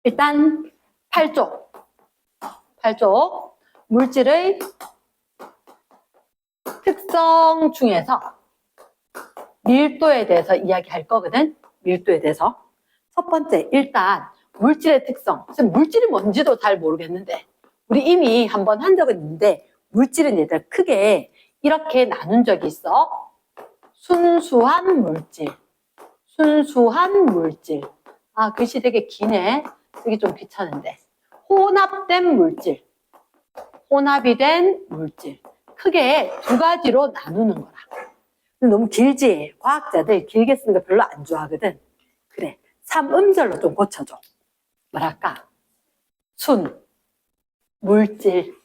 일단 8쪽. 물질의 특성 중에서 밀도에 대해서 이야기할 거거든. 밀도에 대해서. 첫 번째, 일단 물질의 특성. 물질이 뭔지도 잘 모르겠는데 우리 이미 한번 한 적은 있는데 물질은 얘들 크게 이렇게 나눈 적이 있어. 순수한 물질. 아, 글씨 되게 기네. 쓰기 좀 귀찮은데. 혼합된 물질. 혼합이 된 물질. 크게 두 가지로 나누는 거라. 너무 길지? 과학자들 길게 쓰는 거 별로 안 좋아하거든. 그래. 3음절로 좀 고쳐줘. 뭐랄까? 순, 물질.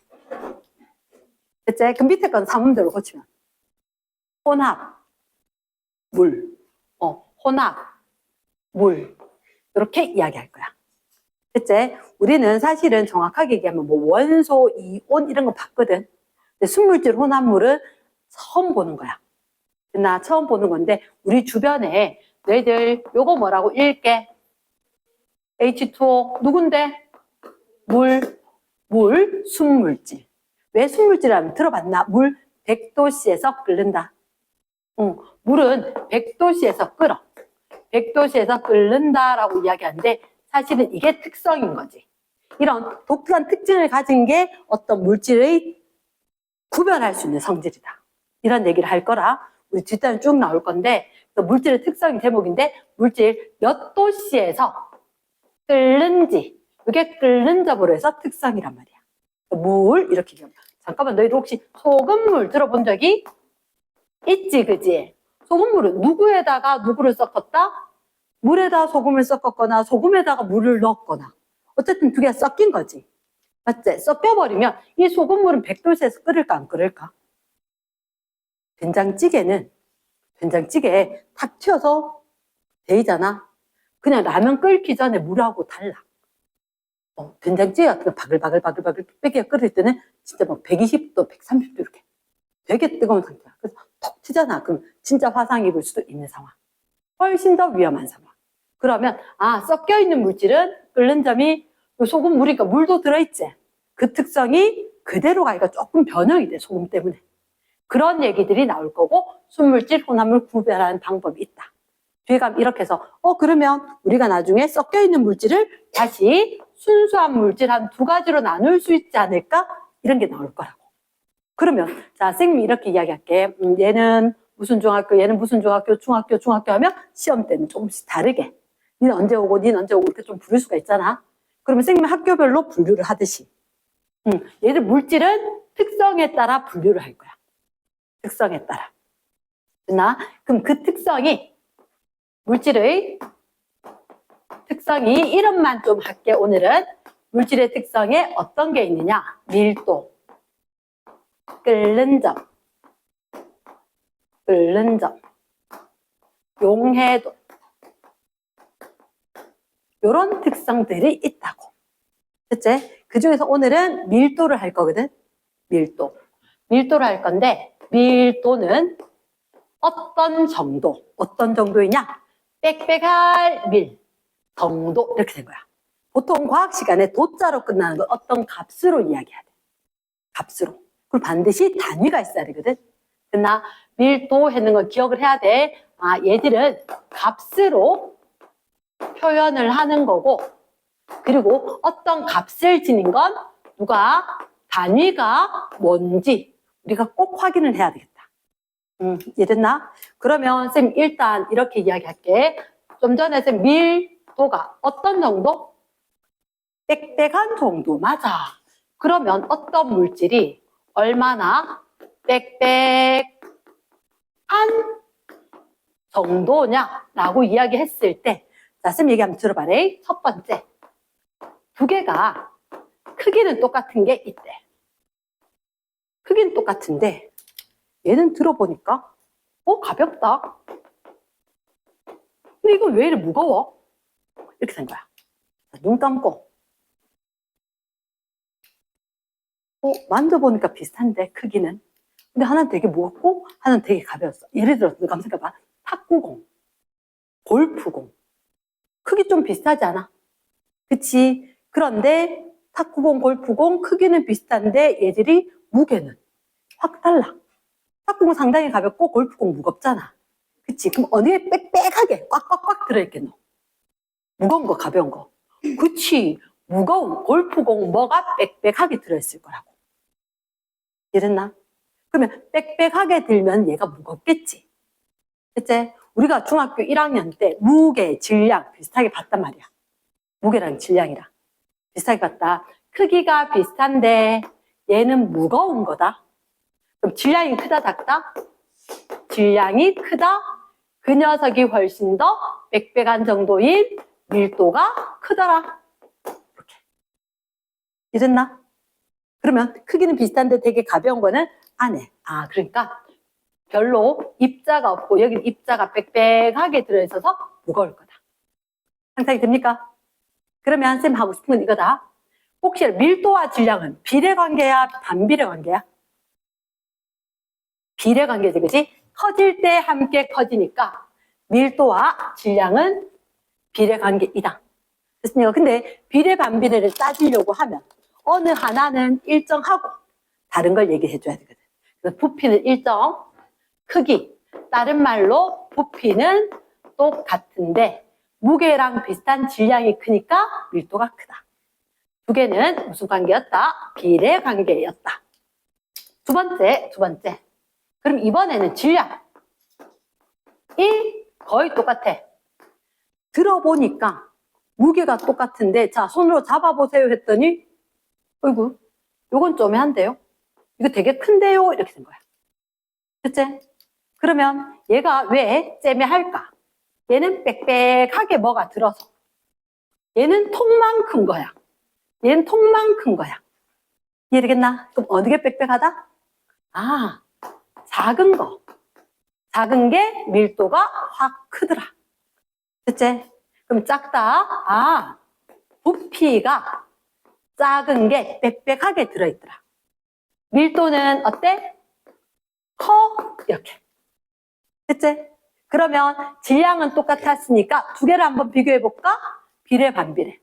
됐지? 그럼 밑에 건 3음절로 고치면. 혼합, 물. 혼합, 물. 이렇게 이야기할 거야. 됐지? 우리는 사실은 정확하게 얘기하면 뭐 원소, 이온 이런 거 봤거든. 근데 순물질, 혼합물은 처음 보는 거야. 나 처음 보는 건데 우리 주변에 너희들 요거 뭐라고 읽게? H2O 누군데? 물, 순물질. 왜 순물질이라면 들어봤나? 물 100도씨에서 끓는다. 물은 100도씨에서 끓어. 100도씨에서 끓는다라고 이야기하는데 사실은 이게 특성인 거지. 이런 독특한 특징을 가진 게 어떤 물질의 구별할 수 있는 성질이다. 이런 얘기를 할 거라 우리 뒷단에 쭉 나올 건데 물질의 특성이 제목인데 물질 몇 도씨에서 끓는지 이게 끓는 점으로 해서 특성이란 말이야. 물 이렇게 얘기하면 잠깐만 너희들 혹시 소금물 들어본 적이 있지 그지? 소금물은 누구에다가 누구를 섞었다? 물에다 소금을 섞었거나 소금에다가 물을 넣었거나 어쨌든 두 개가 섞인 거지. 맞지? 섞여버리면 이 소금물은 100도씨에서 끓을까 안 끓을까? 된장찌개에 탁 튀어서 데이잖아. 그냥 라면 끓기 전에 물하고 달라. 된장찌개 같은 거 바글바글 빽빽 끓일 때는 진짜 막 120도, 130도 이렇게 되게 뜨거운 상태야. 그래서 톡 튀잖아. 그럼 진짜 화상 입을 수도 있는 상황. 훨씬 더 위험한 상황. 그러면 섞여 있는 물질은 끓는 점이 소금 물이니까 물도 들어있지. 그 특성이 그대로 가니까 조금 변형이 돼 소금 때문에. 그런 얘기들이 나올 거고 순물질, 혼합물 구별하는 방법이 있다. 뒤에 가면 이렇게 해서 그러면 우리가 나중에 섞여 있는 물질을 다시 순수한 물질 한 두 가지로 나눌 수 있지 않을까? 이런 게 나올 거라고. 그러면 자 선생님이 이렇게 이야기할게. 얘는 무슨 중학교, 얘는 무슨 중학교 하면 시험 때는 조금씩 다르게 니는 언제 오고 이렇게 좀 부를 수가 있잖아. 그러면 선생님이 학교별로 분류를 하듯이 얘들 물질은 특성에 따라 분류를 할 거야. 특성에 따라. 그럼 그 특성이 물질의 특성이 이름만 좀 할게. 오늘은 물질의 특성에 어떤 게 있느냐? 밀도, 끓는 점, 용해도 이런 특성들이 있다고. 됐지? 그 중에서 오늘은 밀도를 할 거거든. 밀도를 할 건데 밀도는 어떤 정도이냐? 빽빽할 밀, 정도 이렇게 된 거야. 보통 과학 시간에 도자로 끝나는 건 어떤 값으로 이야기해야 돼. 값으로. 그리고 반드시 단위가 있어야 되거든. 그러나 밀도 했는 건 기억을 해야 돼. 얘들은 값으로 표현을 하는 거고 그리고 어떤 값을 지닌 건 단위가 뭔지 우리가 꼭 확인을 해야 되겠다. 이해됐나? 그러면 쌤 일단 이렇게 이야기할게. 좀 전에 쌤 밀도가 어떤 정도? 빽빽한 정도. 맞아. 그러면 어떤 물질이 얼마나 빽빽한 정도냐라고 이야기했을 때 자, 쌤 얘기 한번 들어봐래. 첫 번째, 두 개가 크기는 똑같은 게 있대. 크기는 똑같은데 얘는 들어보니까 가볍다. 근데 이건 왜 이렇게 무거워? 이렇게 된 거야. 눈 감고 만져보니까 비슷한데 크기는. 근데 하나는 되게 무겁고 하나는 되게 가벼웠어. 예를 들어서 누가 한번 생각해봐. 탁구공, 골프공 크기 좀 비슷하지 않아? 그치? 그런데 탁구공, 골프공 크기는 비슷한데 얘들이 무게는 확 달라. 탁구공 상당히 가볍고 골프공 무겁잖아. 그치? 그럼 어느 게 빽빽하게 꽉꽉꽉 들어있겠노? 무거운 거, 가벼운 거. 그치? 무거운 골프공 뭐가 빽빽하게 들어있을 거라고. 이랬나? 그러면 빽빽하게 들면 얘가 무겁겠지. 그치? 우리가 중학교 1학년 때 무게, 질량 비슷하게 봤단 말이야. 무게랑 질량이랑 비슷하게 봤다. 크기가 비슷한데 얘는 무거운 거다. 그럼 질량이 크다, 작다? 질량이 크다. 그 녀석이 훨씬 더 빽빽한 정도인 밀도가 크더라. 이렇게. 이랬나? 그러면 크기는 비슷한데 되게 가벼운 거는 안에. 아, 그러니까 별로 입자가 없고 여기 입자가 빽빽하게 들어있어서 무거울 거다. 상상이 됩니까? 그러면 쌤 하고 싶은 건 이거다. 혹시 밀도와 질량은 비례관계야, 반비례관계야? 비례관계지, 그치? 커질 때 함께 커지니까 밀도와 질량은 비례관계이다. 됐습니까? 근데 비례 반비례를 따지려고 하면 어느 하나는 일정하고 다른 걸 얘기해 줘야 되거든. 그래서 부피는 일정, 크기, 다른 말로 부피는 똑같은데 무게랑 비슷한 질량이 크니까 밀도가 크다. 두 개는 무슨 관계였다? 비례 관계였다. 두 번째. 그럼 이번에는 질량. 1 거의 똑같아. 들어보니까 무게가 똑같은데 자 손으로 잡아보세요 했더니 어이구 요건 좀 애한데요? 이거 되게 큰데요? 이렇게 된 거야. 그치? 그러면 얘가 왜 째매할까? 얘는 빽빽하게 뭐가 들어서 얘는 통만큼 거야. 얘는 통만큼 거야. 이해되겠나? 그럼 어느 게 빽빽하다? 아, 작은 거. 작은 게 밀도가 확 크더라. 됐지? 그럼 작다. 아, 부피가 작은 게 빽빽하게 들어있더라. 밀도는 어때? 커? 이렇게. 됐지? 그러면 질량은 똑같았으니까 두 개를 한번 비교해볼까? 비례, 반비례.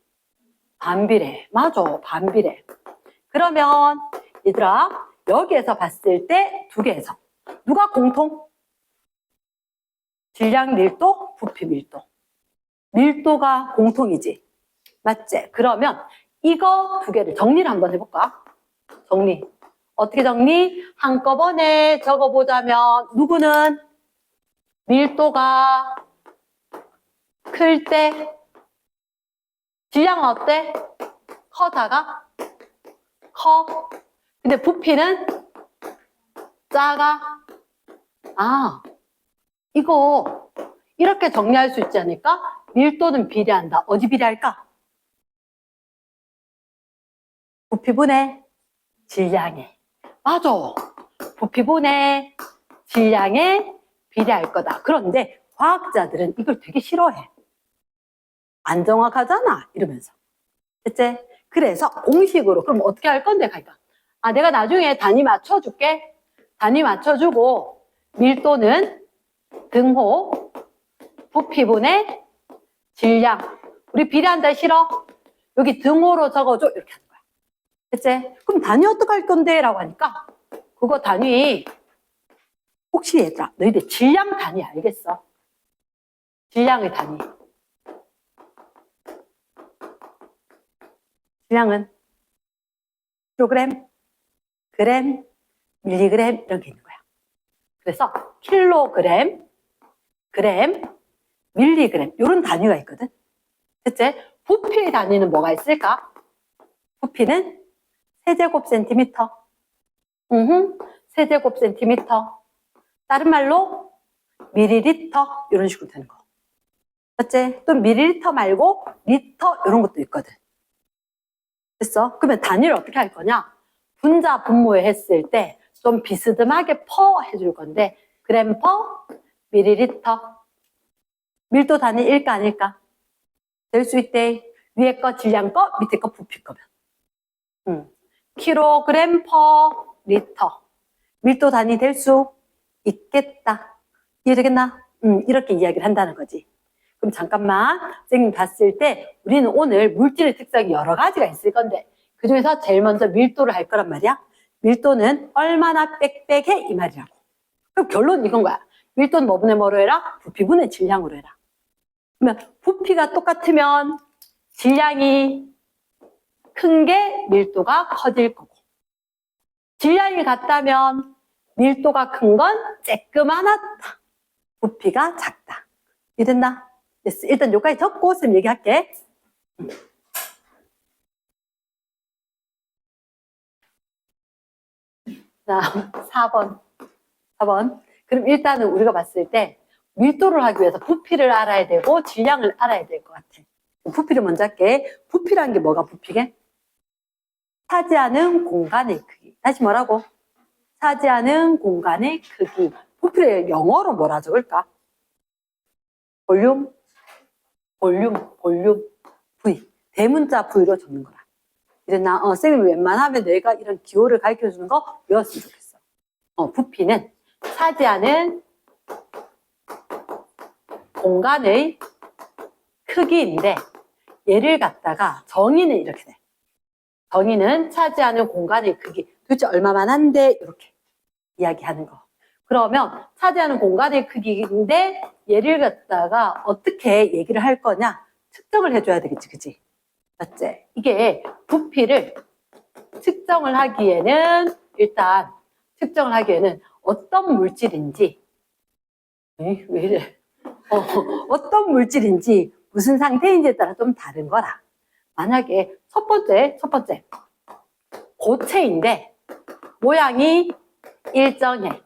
반비례. 맞아, 반비례. 그러면 얘들아 여기에서 봤을 때 두 개에서 누가 공통? 질량 밀도, 부피 밀도. 밀도가 공통이지. 맞지? 그러면 이거 두 개를 정리를 한번 해볼까? 정리. 어떻게 정리? 한꺼번에 적어보자면 누구는 밀도가 클 때 질량은 어때? 커다가? 커. 근데 부피는 작아. 아, 이거 이렇게 정리할 수 있지 않을까? 밀도는 비례한다. 어디 비례할까? 부피분의 질량에. 맞아. 부피분의 질량에 비례할 거다. 그런데 과학자들은 이걸 되게 싫어해. 안 정확하잖아. 이러면서. 됐지? 그래서 공식으로 그럼 어떻게 할 건데? 그러니까 아, 내가 나중에 단위 맞춰줄게. 단위 맞춰주고 밀도는 등호, 부피분의 질량. 우리 비례한다 싫어? 여기 등호로 적어줘. 이렇게 하는 거야. 됐지? 그럼 단위 어떡할 건데? 라고 하니까 그거 단위 혹시 얘들아 너희들 질량 단위 알겠어? 질량의 단위. 질량은 킬로그램, 그램, 밀리그램 이런 게 있는 거야. 그래서 킬로그램, 그램, 밀리그램 이런 단위가 있거든. 됐지? 부피의 단위는 뭐가 있을까? 부피는 세제곱 센티미터. 세제곱 센티미터. 다른 말로 밀리리터 이런 식으로 되는 거. 맞지? 또 밀리리터 말고 리터 이런 것도 있거든. 됐어? 그러면 단위를 어떻게 할 거냐? 분자 분모에 했을 때 좀 비스듬하게 퍼 해줄 건데 그램 퍼 밀리리터. 밀도 단위 일까 아닐까? 될 수 있대. 위에 거 질량 거 밑에 거 부피 거면. 킬로그램 퍼 리터. 밀도 단위 될 수 있겠다. 이해되겠나? 이렇게 이야기를 한다는 거지. 그럼 잠깐만, 선생님 봤을 때 우리는 오늘 물질의 특성이 여러 가지가 있을 건데 그중에서 제일 먼저 밀도를 할 거란 말이야. 밀도는 얼마나 빽빽해 이 말이라고. 그럼 결론 이건 거야. 밀도는 뭐분의 뭐로 해라? 부피분의 질량으로 해라. 그러면 부피가 똑같으면 질량이 큰 게 밀도가 커질 거고, 질량이 같다면 밀도가 큰 건 쬐끄만하다. 부피가 작다. 이해됐나? 됐어. 일단 여기까지 적고 쌤 얘기할게. 자, 4번. 그럼 일단은 우리가 봤을 때 밀도를 하기 위해서 부피를 알아야 되고 질량을 알아야 될 것 같아. 부피를 먼저 할게. 부피란 게 뭐가 부피게? 차지하는 공간의 크기. 다시 뭐라고? 차지하는 공간의 크기. 부피를 영어로 뭐라 적을까? 볼륨, V. 대문자 V로 적는 거라. 이랬나? 쌤이 웬만하면 내가 이런 기호를 가르쳐 주는 거 외웠으면 좋겠어. 부피는 차지하는 공간의 크기인데, 얘를 갖다가 정의는 이렇게 돼. 정의는 차지하는 공간의 크기. 도대체 얼마만 한데? 이렇게 이야기하는 거. 그러면 차지하는 공간의 크기인데 얘를 갖다가 어떻게 얘기를 할 거냐? 측정을 해줘야 되겠지, 그치? 맞지? 이게 부피를 측정을 하기에는 일단 측정을 하기에는 어떤 물질인지, 왜 이래? 어떤 물질인지 무슨 상태인지에 따라 좀 다른 거라. 만약에 첫 번째 고체인데 모양이 일정해.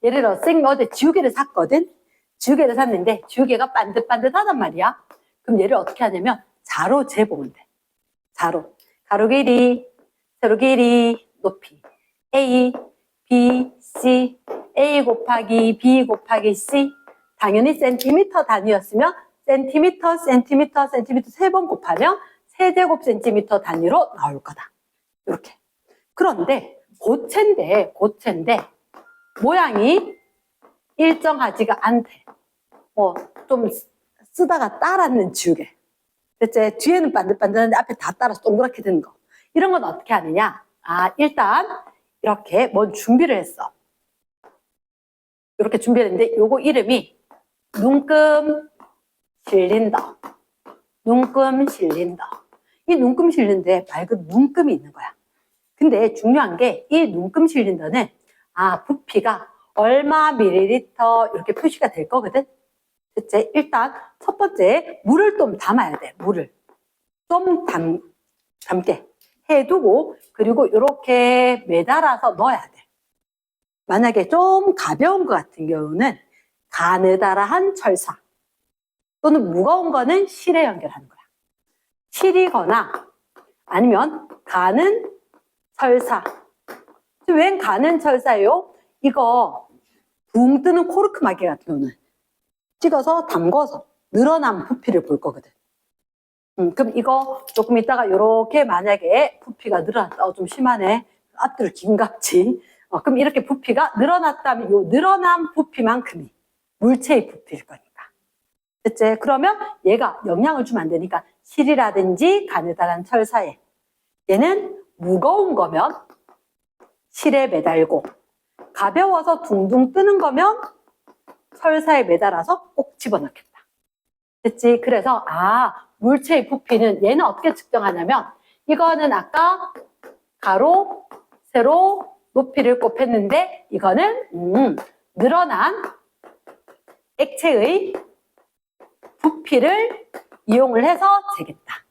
예를 들어 쌤 어제 지우개를 샀거든. 지우개를 샀는데 지우개가 반듯반듯하단 말이야. 그럼 얘를 어떻게 하냐면 자로 재보면 돼. 자로. 가로 길이, 세로 길이, 높이. A, B, C, A 곱하기 B 곱하기 C. 당연히 센티미터 단위였으면 센티미터 세 번 곱하면 세제곱 센티미터 단위로 나올 거다. 이렇게. 그런데 고체인데 모양이 일정하지가 않대. 좀 쓰다가 따랐는 지우개. 대체 뒤에는 반듯반듯한데 앞에 다 따라서 동그랗게 된 거. 이런 건 어떻게 하느냐? 일단 이렇게 뭔 준비를 했어. 이렇게 준비를 했는데 요거 이름이 눈금 실린더. 이 눈금 실린더에 말 그대로 눈금이 있는 거야. 근데 중요한 게 이 눈금 실린더는 부피가 얼마 밀리리터 이렇게 표시가 될 거거든. 그치? 일단 첫 번째 물을 좀 담아야 돼. 물을 좀 담게 해두고 그리고 이렇게 매달아서 넣어야 돼. 만약에 좀 가벼운 것 같은 경우는 가느다란 철사 또는 무거운 거는 실에 연결하는 거야. 실이거나 아니면 가는 철사. 웬 가는 철사예요? 이거 붕 뜨는 코르크 마개 같은 경우는 찍어서 담궈서 늘어난 부피를 볼 거거든. 그럼 이거 조금 있다가 이렇게 만약에 부피가 늘어났다. 좀 심하네. 앞뒤로 긴갑지. 그럼 이렇게 부피가 늘어났다면 이 늘어난 부피만큼이 물체의 부피일 거니까. 됐지? 그러면 얘가 영향을 주면 안 되니까 실이라든지 가느다란 철사에 얘는 무거운 거면 실에 매달고 가벼워서 둥둥 뜨는 거면 철사에 매달아서 꼭 집어넣겠다. 됐지? 그래서 물체의 부피는 얘는 어떻게 측정하냐면 이거는 아까 가로, 세로, 높이를 곱했는데 이거는 늘어난 액체의 부피를 이용을 해서 재겠다.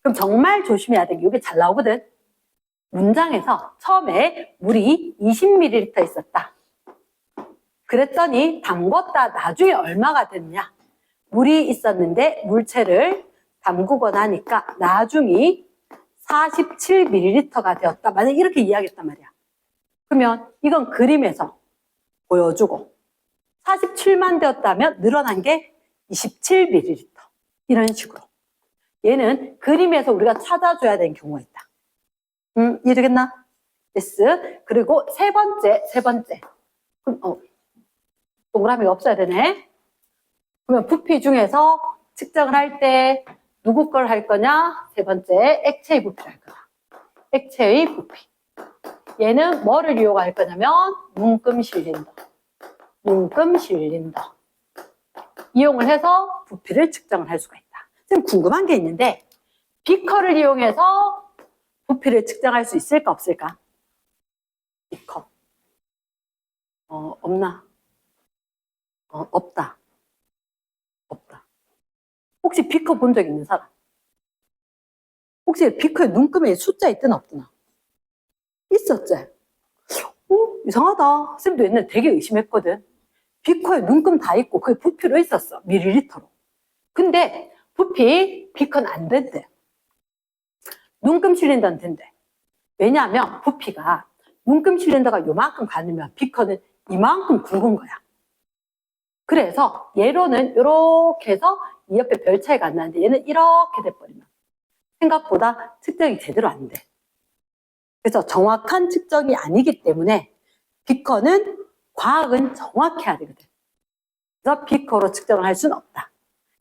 그럼 정말 조심해야 돼. 이게 잘 나오거든. 문장에서 처음에 물이 20ml 있었다. 그랬더니 담궜다 나중에 얼마가 됐냐? 물이 있었는데 물체를 담그고 나니까 나중이 47ml가 되었다. 만약 이렇게 이야기했단 말이야. 그러면 이건 그림에서 보여주고 47만 되었다면 늘어난 게 27ml. 이런 식으로. 얘는 그림에서 우리가 찾아줘야 되는 경우가 있다. 이해되겠나? yes. 그리고 세 번째. 동그라미가 없어야 되네. 그러면 부피 중에서 측정을 할 때 누구 걸 할 거냐? 세 번째, 액체의 부피를 할 거다. 액체의 부피. 얘는 뭐를 이용할 거냐면 문금 실린더. 문금 실린더. 이용을 해서 부피를 측정을 할 수가 있다. 지금 궁금한 게 있는데 비커를 이용해서 부피를 측정할 수 있을까 없을까? 비커. 없나? 없다. 없다. 혹시 비커 본 적 있는 사람? 혹시 비커에 눈금에 숫자 있더나 없더나? 있었지? 이상하다. 쌤도 옛날에 되게 의심했거든. 비커에 눈금 다 있고 그게 부피로 있었어. 밀리리터로. 근데 부피 비커는 안 된대. 눈금 실린더는 된대. 왜냐하면 부피가 눈금 실린더가 요만큼 가누면 비커는 이만큼 굵은 거야. 그래서 얘로는 이렇게 해서 이 옆에 별 차이가 안 나는데 얘는 이렇게 돼버리면 생각보다 측정이 제대로 안 돼. 그래서 정확한 측정이 아니기 때문에 비커는 과학은 정확해야 되거든. 그래서 비커로 측정을 할 수는 없다.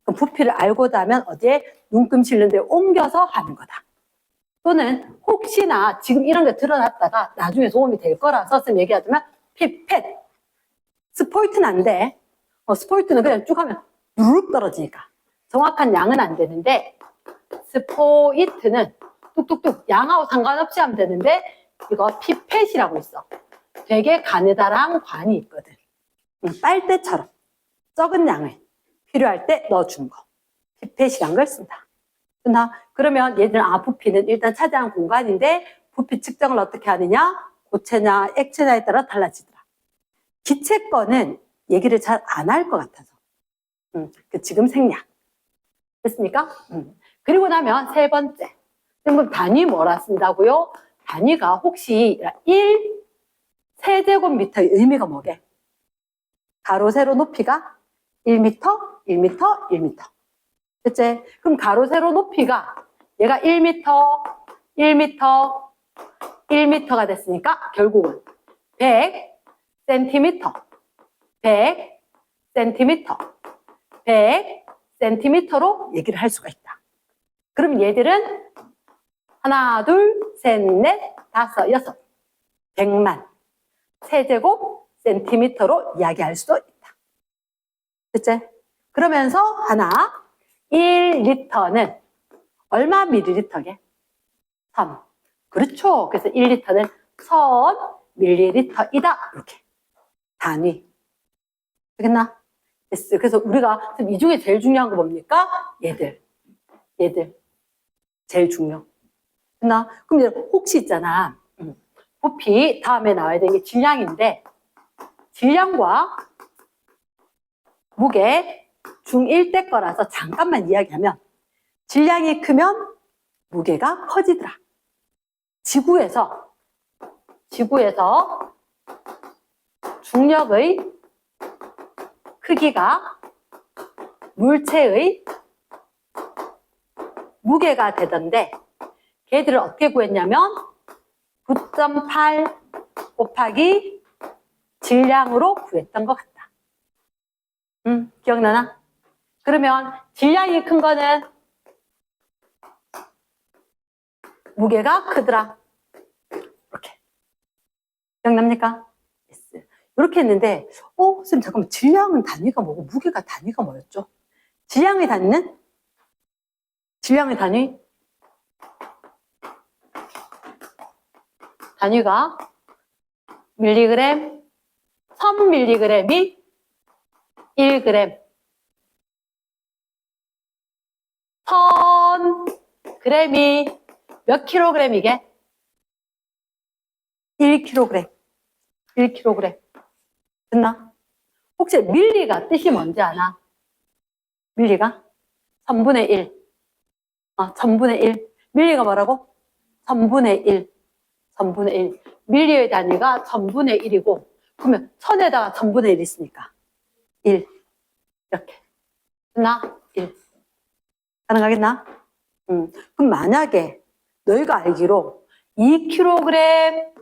그럼 부피를 알고자 하면 어디에 눈금 실린더에 옮겨서 하는 거다. 또는 혹시나 지금 이런 게 드러났다가 나중에 도움이 될 거라서 쌤 얘기하자면 피펫. 스포이트는 안 돼. 스포이트는 그냥 쭉 하면 누룩 떨어지니까 정확한 양은 안 되는데 스포이트는 뚝뚝뚝 양하고 상관없이 하면 되는데 이거 피펫이라고 있어. 되게 가느다란 관이 있거든. 빨대처럼 적은 양을 필요할 때 넣어주는 거. 피펫이란 걸 쓴다. 그러면 얘들은 부피는 일단 차지하는 공간인데 부피 측정을 어떻게 하느냐? 고체냐 액체냐에 따라 달라지더라. 기체 거는 얘기를 잘 안 할 것 같아서 지금 생략 됐습니까? 그리고 나면 세 번째 그럼 단위 뭐라 쓴다고요? 단위가 혹시 1 세제곱미터의 의미가 뭐게? 가로 세로 높이가 1m, 1m, 1m 됐지? 그럼 가로 세로 높이가 얘가 1m, 1m, 1m가 됐으니까 결국은 100cm, 100cm, 100cm로 얘기를 할 수가 있다. 그럼 얘들은 하나, 둘, 셋, 넷, 다섯, 여섯, 100만 세제곱 센티미터로 이야기할 수도 있다. 됐지? 그러면서 하나, 1리터는 얼마 밀리리터게? 1000. 그렇죠. 그래서 1리터는 1000밀리리터이다. 이렇게. 단위. 되겠나? 됐어. 그래서 우리가 이 중에 제일 중요한 거 뭡니까? 얘들. 제일 중요. 됐나? 그럼 혹시 있잖아. 부피 다음에 나와야 되는 게 질량인데 질량과 무게 중1 대 거라서 잠깐만 이야기하면 질량이 크면 무게가 커지더라. 지구에서 중력의 크기가 물체의 무게가 되던데 걔들을 어떻게 구했냐면 9.8 곱하기 질량으로 구했던 것 같다. 기억나나? 그러면 질량이 큰 거는 무게가 크더라. 이렇게. 기억납니까? yes. 이렇게 했는데, 쌤 잠깐만, 질량은 단위가 뭐고 무게가 단위가 뭐였죠? 질량의 단위는? 질량의 단위가 밀리그램, 1000밀리그램이 1g. 1000g이 몇 킬로그램이게? 1kg. 1kg. 됐나? 혹시 밀리가 뜻이 뭔지 아나? 밀리가? 1000분의 1. 1000분의 1. 밀리가 뭐라고? 1000분의 1. 1000분의 1. 밀리의 단위가 1000분의 1이고, 그러면 1000에다가 1000분의 1 있으니까 1. 이렇게. 됐나? 1. 가능하겠나? 그럼 만약에 너희가 알기로 2kg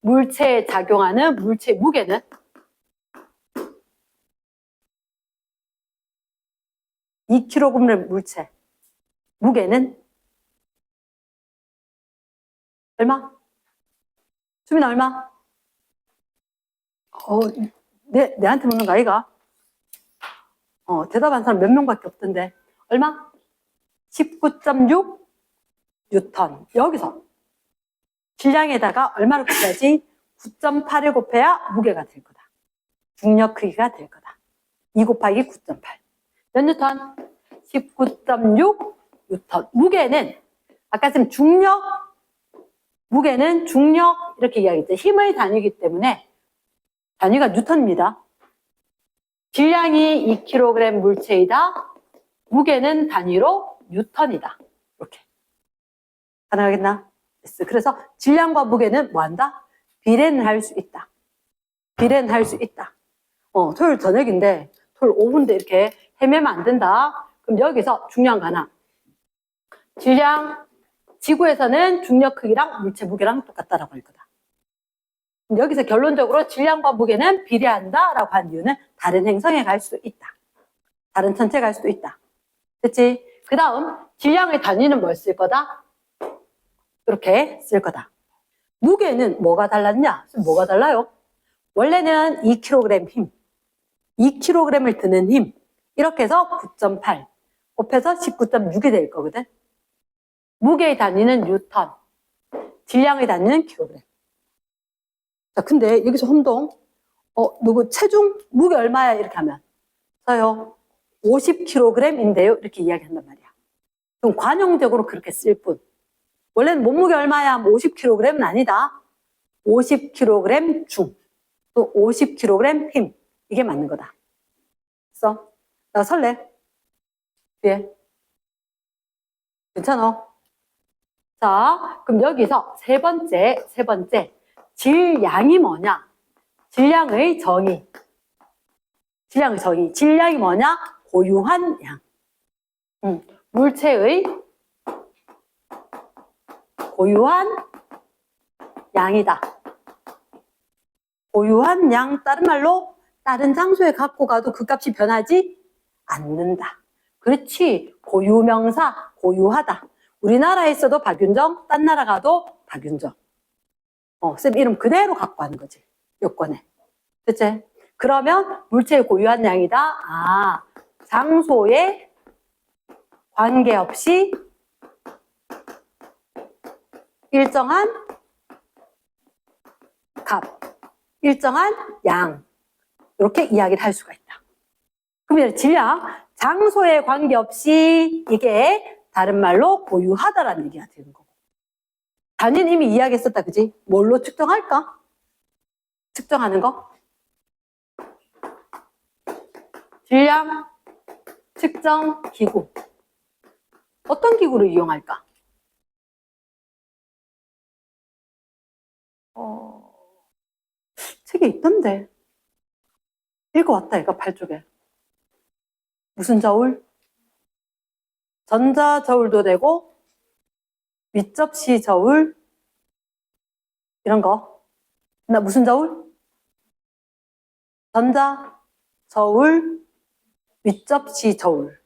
물체에 작용하는 물체 무게는 2kg의 물체. 무게는 얼마? 수민아 얼마? 내한테 묻는 거 아이가? 대답한 사람 몇 명밖에 없던데. 얼마? 19.6 뉴턴. 여기서 질량에다가 얼마를 곱해야지? 9.8을 곱해야 무게가 될 거다. 중력 크기가 될 거다. 2 곱하기 9.8. 몇 뉴턴? 19.6 뉴턴. 무게는 아까 쌤 중력, 무게는 중력 이렇게 이야기했죠. 힘의 단위이기 때문에 단위가 뉴턴입니다. 질량이 2kg 물체이다. 무게는 단위로 뉴턴이다. 이렇게. 가능하겠나? 그래서 질량과 무게는 뭐한다? 비례는 할 수 있다. 비례는 할 수 있다. 토요일 저녁인데 토요일 오후인데 이렇게 헤매면 안 된다. 그럼 여기서 중요한 거 하나. 질량, 지구에서는 중력 크기랑 물체 무게랑 똑같다라고 할 거다. 여기서 결론적으로 질량과 무게는 비례한다라고 한 이유는 다른 행성에 갈 수도 있다. 다른 천체에 갈 수도 있다. 됐지? 그 다음 질량의 단위는 뭘 쓸 거다? 이렇게 쓸 거다. 무게는 뭐가 달랐냐? 뭐가 달라요? 원래는 2kg 힘, 2kg을 드는 힘 이렇게 해서 9.8 곱해서 19.6이 될 거거든. 무게의 단위는 뉴턴, 질량의 단위는 킬로그램. 자, 근데 여기서 혼동. 누구 체중 무게 얼마야? 이렇게 하면 저요 50kg인데요. 이렇게 이야기한단 말이야. 그럼 관용적으로 그렇게 쓸 뿐. 원래는 몸무게 얼마야? 50kg은 아니다. 50kg 중, 또 50kg 힘. 이게 맞는 거다. 그래서 나 설레? 뒤에. 괜찮아? 자, 그럼 여기서 세 번째. 질량이 뭐냐? 질량의 정의. 질량이 뭐냐? 고유한 양. 물체의 고유한 양이다. 고유한 양, 다른 말로 다른 장소에 갖고 가도 그 값이 변하지 않는다. 그렇지. 고유명사, 고유하다. 우리나라에 있어도 박윤정, 딴 나라 가도 박윤정. 쌤 이름 그대로 갖고 가는 거지. 요건에. 됐지? 그러면 물체의 고유한 양이다. 장소에 관계없이 일정한 값, 일정한 양. 이렇게 이야기를 할 수가 있다. 그러면 질량, 장소에 관계없이 이게 다른 말로 고유하다라는 얘기가 되는 거고. 단위는 이미 이야기했었다, 그지? 뭘로 측정할까? 측정하는 거? 질량 측정 기구. 어떤 기구를 이용할까? 책에 있던데. 읽어왔다, 얘가 8쪽에. 무슨 저울? 전자저울도 되고, 밑접시 저울, 이런 거. 나 무슨 저울? 전자저울, 밑접시 저울.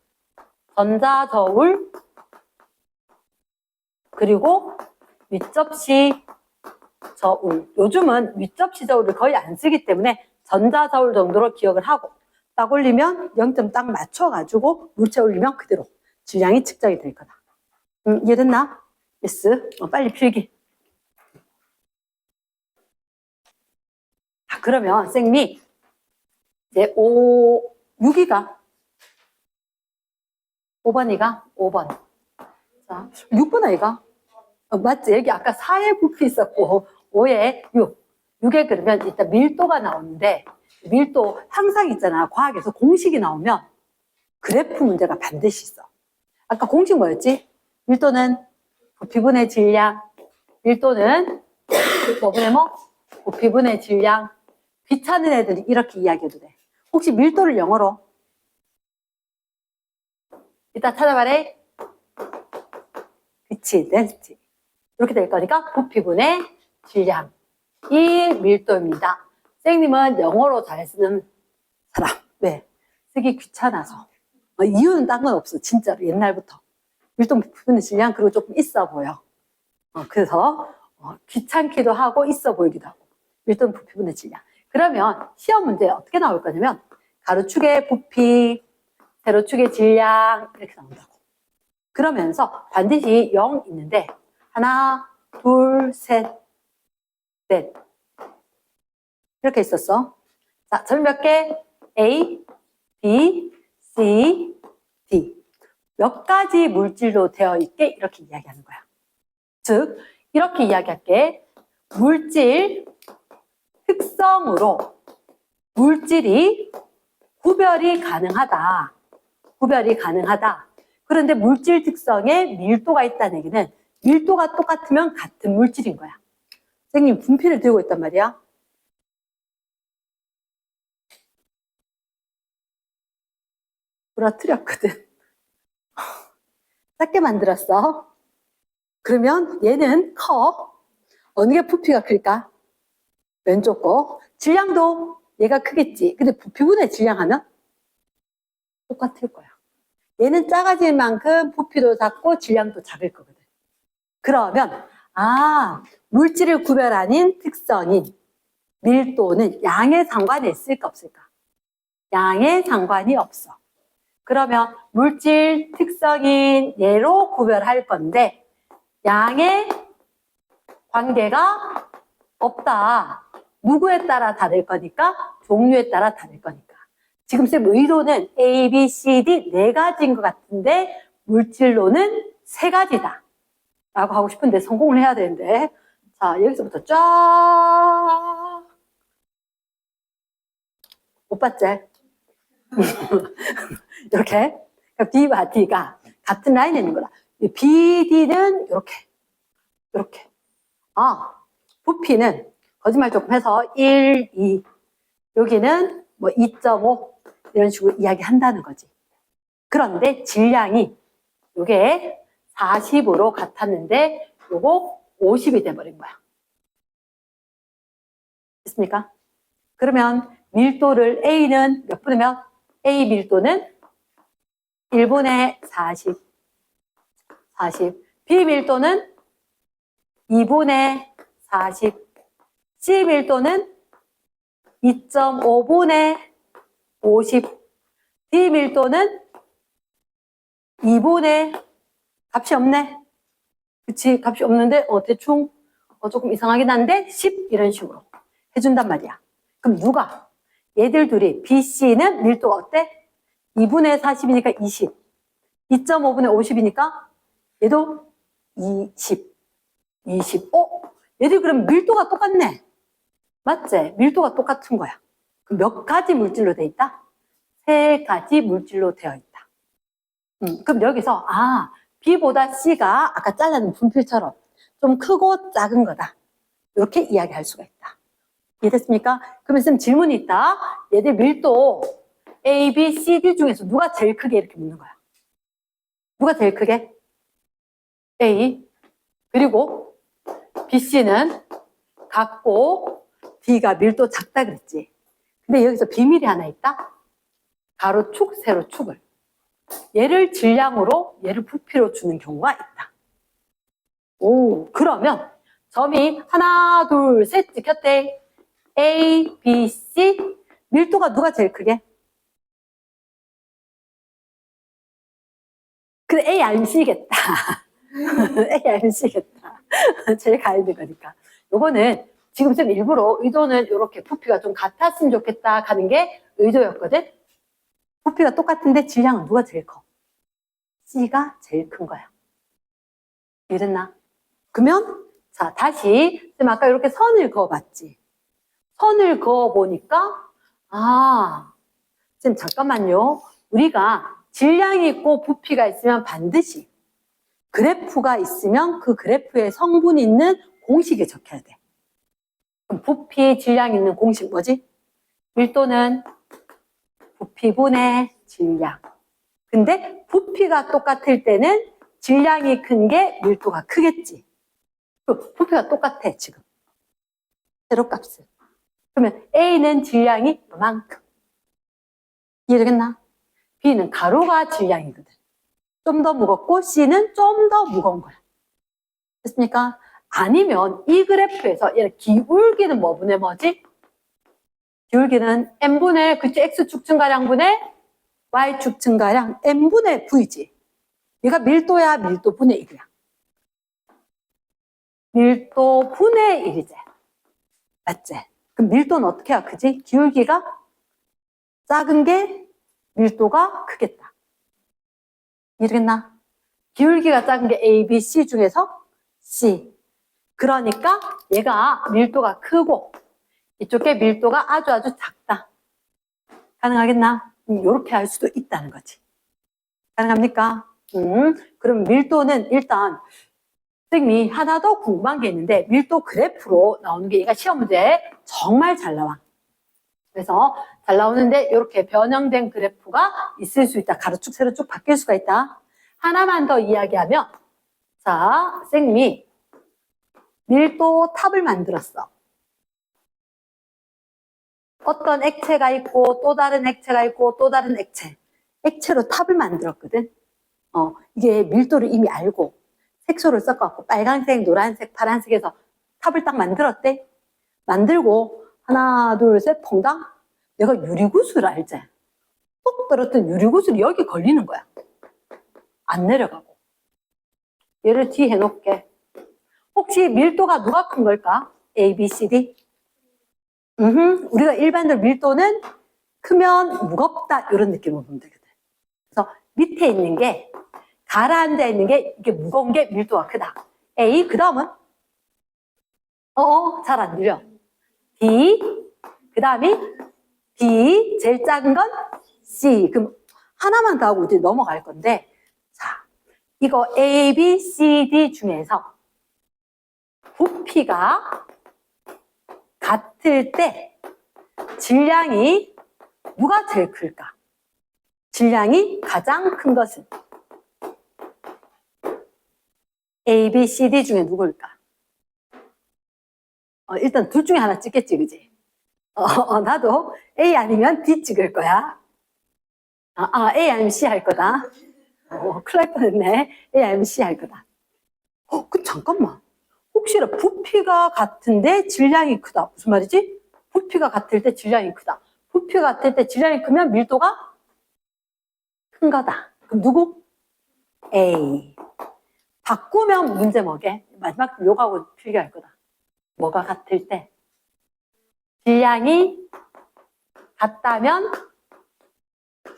전자저울, 그리고 밑접시 저울. 요즘은 밑접시 저울을 거의 안 쓰기 때문에 전자저울 정도로 기억을 하고 딱 올리면 0점 딱 맞춰가지고 물체 올리면 그대로 질량이 측정이 될 거다. 이해됐나? 예스. 빨리 필기. 그러면 쌤이 이제 6이가 5번이가 5번. 자, 6번 아이가? 맞지? 여기 아까 4에 부피 있었고 5에 6. 6에 그러면 일단 밀도가 나오는데 밀도 항상 있잖아. 과학에서 공식이 나오면 그래프 문제가 반드시 있어. 아까 공식 뭐였지? 밀도는 부피분의 질량. 밀도는 뭐분의 뭐? 부피분의 질량. 귀찮은 애들이 이렇게 이야기해도 돼. 혹시 밀도를 영어로? 이따 찾아봐래. 그치, density. 이렇게 될 거니까 부피분의 질량. 이 밀도입니다. 선생님은 영어로 잘 쓰는 사람. 왜? 쓰기 귀찮아서. 이유는 딴 건 없어. 진짜로 옛날부터. 밀도 부피분의 질량 그리고 조금 있어 보여. 그래서 귀찮기도 하고 있어 보이기도 하고. 밀도 부피분의 질량. 그러면 시험 문제에 어떻게 나올 거냐면 가로축의 부피, 세로축의 질량 이렇게 나온다고. 그러면서 반드시 0 있는데 하나, 둘, 셋, 넷 이렇게 있었어. 자, 점 몇 개? A, B, C, D. 몇 가지 물질로 되어 있게 이렇게 이야기하는 거야. 즉, 이렇게 이야기할게. 물질 특성으로 물질이 구별이 가능하다. 구별이 가능하다. 그런데 물질 특성에 밀도가 있다는 얘기는 밀도가 똑같으면 같은 물질인 거야. 선생님, 분필을 들고 있단 말이야. 부러뜨렸거든. 작게 만들었어. 그러면 얘는 커. 어느 게 부피가 클까? 왼쪽 거. 질량도 얘가 크겠지. 근데 부피분의 질량하면 똑같을 거야. 얘는 작아질 만큼 부피도 작고 질량도 작을 거거든. 그러면 물질을 구별하는 특성인 밀도는 양에 상관이 있을까 없을까? 양에 상관이 없어. 그러면 물질 특성인 얘로 구별할 건데 양의 관계가 없다. 누구에 따라 다를 거니까? 종류에 따라 다를 거니까. 지금 쌤 의도는 A, B, C, D 네 가지인 것 같은데 물질로는 세 가지다. 라고 하고 싶은데 성공을 해야 되는데 자, 여기서부터 쫙 못 봤지? 이렇게 B와 D가 같은 라인에 있는 거다. BD는 이렇게. 부피는 거짓말 조금 해서 1, 2. 여기는 뭐 2.5 이런 식으로 이야기한다는 거지. 그런데 질량이 요게 40으로 같았는데 요거 50이 돼버린 거야. 됐습니까? 그러면 밀도를 A는 몇 분이면 A 밀도는 1분의 40. B 밀도는 2분의 40. C 밀도는 2.5분의 50. D 밀도는 2분의 값이 없네. 그치? 값이 없는데 대충 조금 이상하긴 한데 10 이런 식으로 해준단 말이야. 그럼 누가? 얘들 둘이 B, C는 밀도가 어때? 2분의 40이니까 20. 2.5분의 50이니까 얘도 20. 얘들 그럼 밀도가 똑같네. 맞지? 밀도가 똑같은 거야. 그럼 몇 가지 물질로 돼 있다? 세 가지 물질로 되어 있다. 그럼 여기서 B보다 C가 아까 잘라낸 분필처럼 좀 크고 작은 거다. 이렇게 이야기할 수가 있다. 이해됐습니까? 그러면 쌤 질문이 있다. 얘들 밀도 A, B, C, D 중에서 누가 제일 크게 이렇게 묻는 거야. 누가 제일 크게? A. 그리고 B, C는 같고 D가 밀도 작다 그랬지. 근데 여기서 비밀이 하나 있다. 가로축, 세로축을. 얘를 질량으로, 얘를 부피로 주는 경우가 있다. 그러면 점이 하나, 둘, 셋 찍혔대. A, B, C. 밀도가 누가 제일 크게? 그래, A 알시겠다. A 알시겠다. 제일 가 있는 거니까. 요거는 지금 좀 일부러 의도는 이렇게 부피가 좀 같았으면 좋겠다 하는 게 의도였거든. 부피가 똑같은데 질량은 누가 제일 커? C가 제일 큰 거야. 이해됐나? 그러면 자 다시 쌤 아까 이렇게 선을 그어봤지. 선을 그어보니까 쌤 잠깐만요. 우리가 질량이 있고 부피가 있으면 반드시 그래프가 있으면 그 그래프에 성분이 있는 공식에 적혀야 돼. 그럼 부피, 질량 있는 공식 뭐지? 밀도는 부피분의 질량. 근데 부피가 똑같을 때는 질량이 큰 게 밀도가 크겠지. 부피가 똑같아 지금. 세로값은. 그러면 A는 질량이 이만큼. 이해되겠나? B는 가로가 질량이거든. 좀 더 무겁고 C는 좀 더 무거운 거야. 됐습니까? 아니면 이 그래프에서 얘 기울기는 뭐 분의 뭐지? 기울기는 n분의 그치 x축 증가량분의 y축 증가량 n분의 v지. 얘가 밀도야 밀도 분의 1이야. 밀도 분의 1이지. 맞지? 그럼 밀도는 어떻게 해야 크지? 기울기가 작은 게 밀도가 크겠다. 이해되겠나? 기울기가 작은 게 A, B, C 중에서 C. 그러니까 얘가 밀도가 크고 이쪽에 밀도가 아주 작다. 가능하겠나? 이렇게 할 수도 있다는 거지. 가능합니까? 그럼 밀도는 일단 선생님이 하나 더 궁금한 게 있는데 밀도 그래프로 나오는 게 얘가 시험 문제에 정말 잘 나와. 그래서 잘 나오는데 이렇게 변형된 그래프가 있을 수 있다. 가로축, 세로축 바뀔 수가 있다. 하나만 더 이야기하면 자, 선생님이 밀도 탑을 만들었어. 어떤 액체가 있고 또 다른 액체가 있고 또 다른 액체. 액체로 탑을 만들었거든. 이게 밀도를 이미 알고 색소를 섞어갖고 빨간색, 노란색, 파란색에서 탑을 딱 만들었대. 만들고 하나, 둘, 셋, 퐁당. 내가 유리구슬 알지? 뚝 떨었던 유리구슬이 여기 걸리는 거야. 안 내려가고. 얘를 뒤에 해놓을게. 혹시 밀도가 누가 큰 걸까? A, B, C, D? 우리가 일반적으로 밀도는 크면 무겁다 이런 느낌으로 보면 되거든. 그래서 밑에 있는 게 가라앉아 있는 게 이게 무거운 게 밀도가 크다. A 그 다음은 잘 안 들려. D 그 다음이 B 제일 작은 건 C. 그럼 하나만 더 하고 이제 넘어갈 건데 자 이거 A, B, C, D 중에서 부피가 같을 때 질량이 누가 제일 클까? 질량이 가장 큰 것은 A, B, C, D 중에 누구일까? 일단 둘 중에 하나 찍겠지, 그지? 나도 A 아니면 D 찍을 거야. A 아니면 C 할 거다. 큰일 날 뻔했네. A 아니면 C 할 거다. 잠깐만. 혹시나 부피가 같은데 질량이 크다. 무슨 말이지? 부피가 같을 때 질량이 크다. 부피가 같을 때 질량이 크면 밀도가 큰 거다. 그럼 누구? A. 바꾸면 문제 뭐게? 마지막 요거하고 필기할 거다. 뭐가 같을 때? 질량이 같다면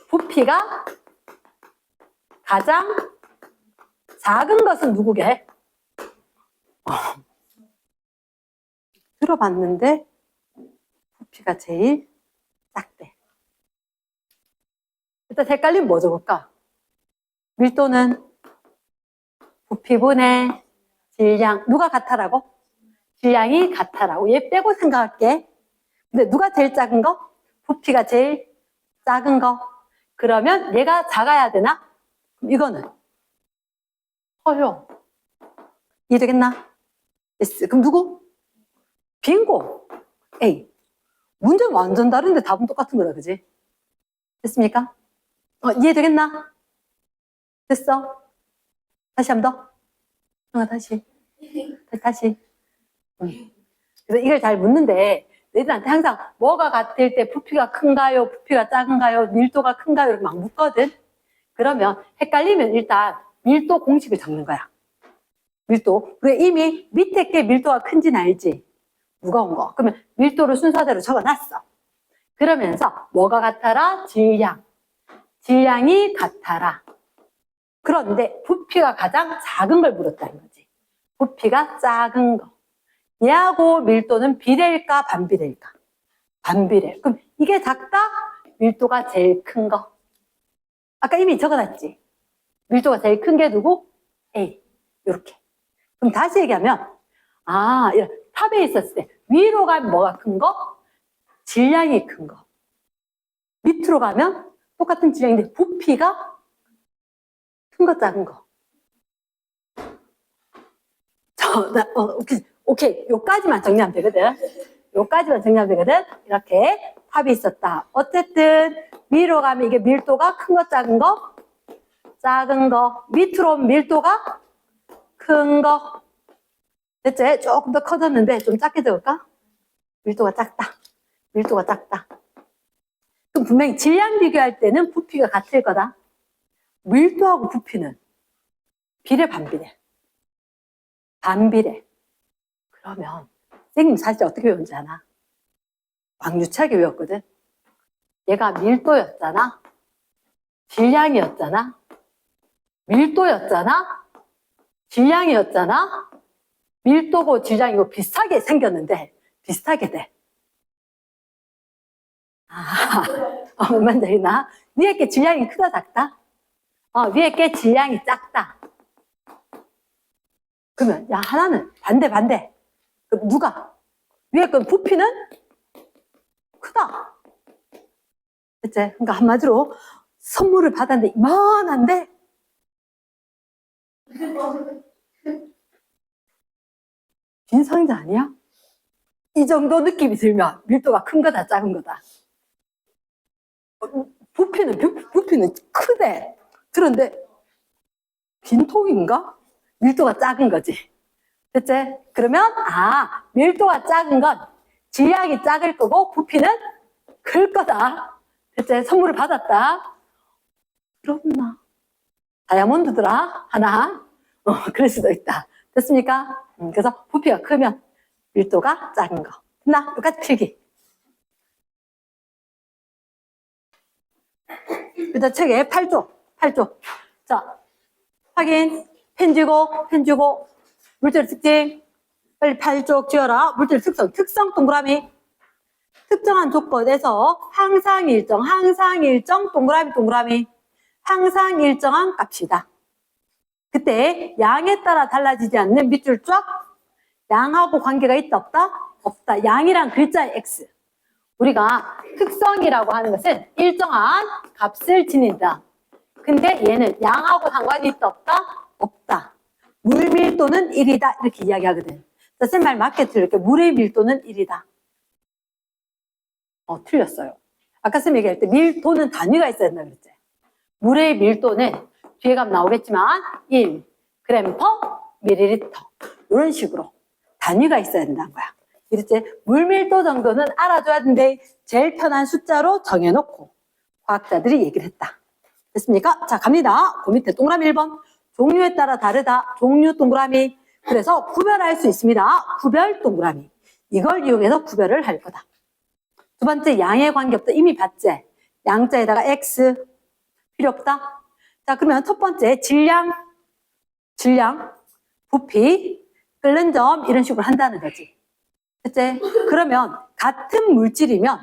부피가 가장 작은 것은 누구게? 들어봤는데 부피가 제일 작대. 일단 헷갈리면 뭐 적을까? 밀도는 부피분의 질량. 누가 같아라고? 질량이 같아라고. 얘 빼고 생각할게. 근데 누가 제일 작은 거? 부피가 제일 작은 거. 그러면 얘가 작아야 되나? 그럼 이거는 허용. 이해되겠나? S. 그럼 누구? 빙고. A. 문제는 완전 다른데 답은 똑같은 거다, 그지? 됐습니까? 이해되겠나? 됐어? 다시 한 번 더? 다시. 그래서 이걸 잘 묻는데, 너희들한테 항상 뭐가 같을 때 부피가 큰가요? 부피가 작은가요? 밀도가 큰가요? 이렇게 막 묻거든? 그러면 헷갈리면 일단 밀도 공식을 적는 거야. 밀도. 그래, 이미 밑에 게 밀도가 큰지는 알지? 무거운 거. 그러면 밀도를 순서대로 적어놨어. 그러면서 뭐가 같아라? 질량. 질량이 같아라. 그런데 부피가 가장 작은 걸 물었다는 거지. 부피가 작은 거. 얘하고 밀도는 비례일까 반비례일까? 반비례. 그럼 이게 작다? 밀도가 제일 큰 거. 아까 이미 적어놨지? 밀도가 제일 큰 게 누구? A. 이렇게. 그럼 다시 얘기하면 이런 탑에 있었을 때 위로 가면 뭐가 큰 거? 질량이 큰 거. 밑으로 가면 똑같은 질량인데 부피가 큰 거 작은 거. 오케이. 요까지만 정리하면 되거든. 이렇게 탑이 있었다. 어쨌든 위로 가면 이게 밀도가 큰 거, 작은 거? 작은 거. 밑으로 오면 밀도가 큰 거. 됐지? 조금 더 커졌는데 좀 작게 적을까? 밀도가 작다. 밀도가 작다. 그럼 분명히 질량 비교할 때는 부피가 같을 거다. 밀도하고 부피는 비례, 반비례. 반비례. 그러면 선생님 사실 어떻게 외운지 아나? 왕유치하게 외웠거든. 얘가 밀도였잖아. 질량이었잖아. 밀도였잖아. 질량이었잖아. 밀도고 질량이고 비슷하게 생겼는데 비슷하게 돼. 뭔 말인지 알겠나? 위에 게 질량이 크다 작다? 위에 게 질량이 작다. 그러면 야 하나는 반대. 그럼 누가? 위에 건 부피는 크다. 그치? 그러니까 한마디로 선물을 받았는데 이만한데 빈 상자 아니야? 이 정도 느낌이 들면 밀도가 큰 거다 작은 거다. 부피는 크대. 그런데 빈통인가? 밀도가 작은 거지. 됐지? 그러면 밀도가 작은 건 질량이 작을 거고 부피는 클 거다. 됐지? 선물을 받았다. 그렇구나. 다이아몬드더라 하나. 그럴 수도 있다. 됐습니까? 그래서 부피가 크면 밀도가 작은 거. 됐나? 똑같이 필기. 일단 책에 8조. 자, 확인. 펜 쥐고. 물질 특징. 빨리 8조 지어라. 물질 특성 동그라미. 특정한 조건에서 항상 일정 동그라미. 항상 일정한 값이다. 그때 양에 따라 달라지지 않는 밑줄 쫙. 양하고 관계가 있다 없다? 없다. 양이란 글자의 x. 우리가 특성이라고 하는 것은 일정한 값을 지닌다. 근데 얘는 양하고 상관이 있다 없다? 없다. 물 밀도는 1이다. 이렇게 이야기하거든. 쌤 말 맞게 들을게. 물의 밀도는 1이다. 틀렸어요. 아까 쌤 얘기할 때 밀도는 단위가 있어야 된다 그랬지. 물의 밀도는 뒤에 가면 나오겠지만 1 g per 밀리리터. 이런 식으로 단위가 있어야 된다는 거야. 이랬지. 물 밀도 정도는 알아줘야 되는데 제일 편한 숫자로 정해놓고 과학자들이 얘기를 했다. 됐습니까? 자, 갑니다. 그 밑에 동그라미 1번. 종류에 따라 다르다. 종류 동그라미. 그래서 구별할 수 있습니다. 구별 동그라미. 이걸 이용해서 구별을 할 거다. 두 번째, 양에 관계없다. 이미 봤지? 양자에다가 x. 필요 없다. 자, 그러면 첫 번째, 질량, 부피, 끓는 점, 이런 식으로 한다는 거지. 그치? 그러면 같은 물질이면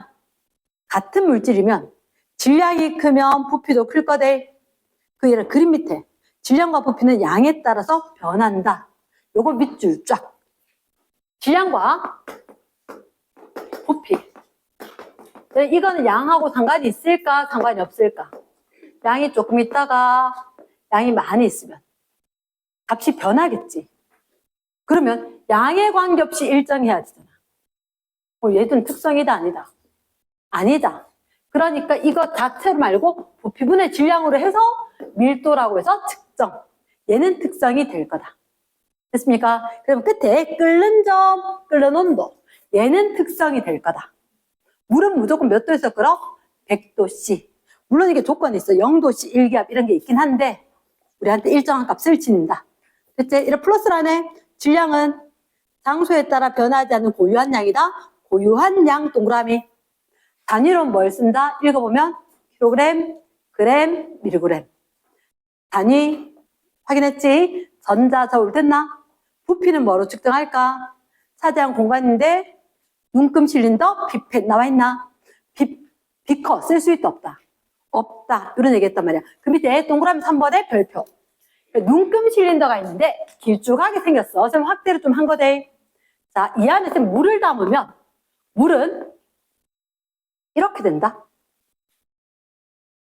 질량이 크면 부피도 클 거대. 그 예를 그림 밑에 질량과 부피는 양에 따라서 변한다. 요거 밑줄 쫙. 질량과 부피. 이거는 양하고 상관이 있을까? 상관이 없을까? 양이 조금 있다가 양이 많이 있으면 값이 변하겠지. 그러면 양에 관계없이 일정해야 되잖아. 얘는 특성이다 아니다? 아니다. 그러니까 이거 자체로 말고 부피분의 질량으로 해서 밀도라고 해서 측정. 얘는 특성이 될 거다. 됐습니까? 그럼 끝에 끓는 점, 끓는 온도. 얘는 특성이 될 거다. 물은 무조건 몇 도에서 끓어? 100도씨. 물론 이게 조건이 있어. 0도씨, 1기압 이런 게 있긴 한데 우리한테 일정한 값을 지닌다. 됐지? 이런 플러스라네. 질량은 장소에 따라 변하지 않는 고유한 양이다. 고유한 양 동그라미. 단위로는 뭘 쓴다? 읽어보면 킬로그램, 그램, 밀리그램. 단위 확인했지? 전자저울 됐나? 부피는 뭐로 측정할까? 차지한 공간인데 눈금 실린더, 피펫 나와있나? 비커 쓸 수 있다 없다? 없다. 이런 얘기 했단 말이야. 그 밑에 동그라미 3번에 별표. 눈금 실린더가 있는데 길쭉하게 생겼어. 좀 확대를 좀 한 거대. 자, 이 안에 물을 담으면 물은 이렇게 된다.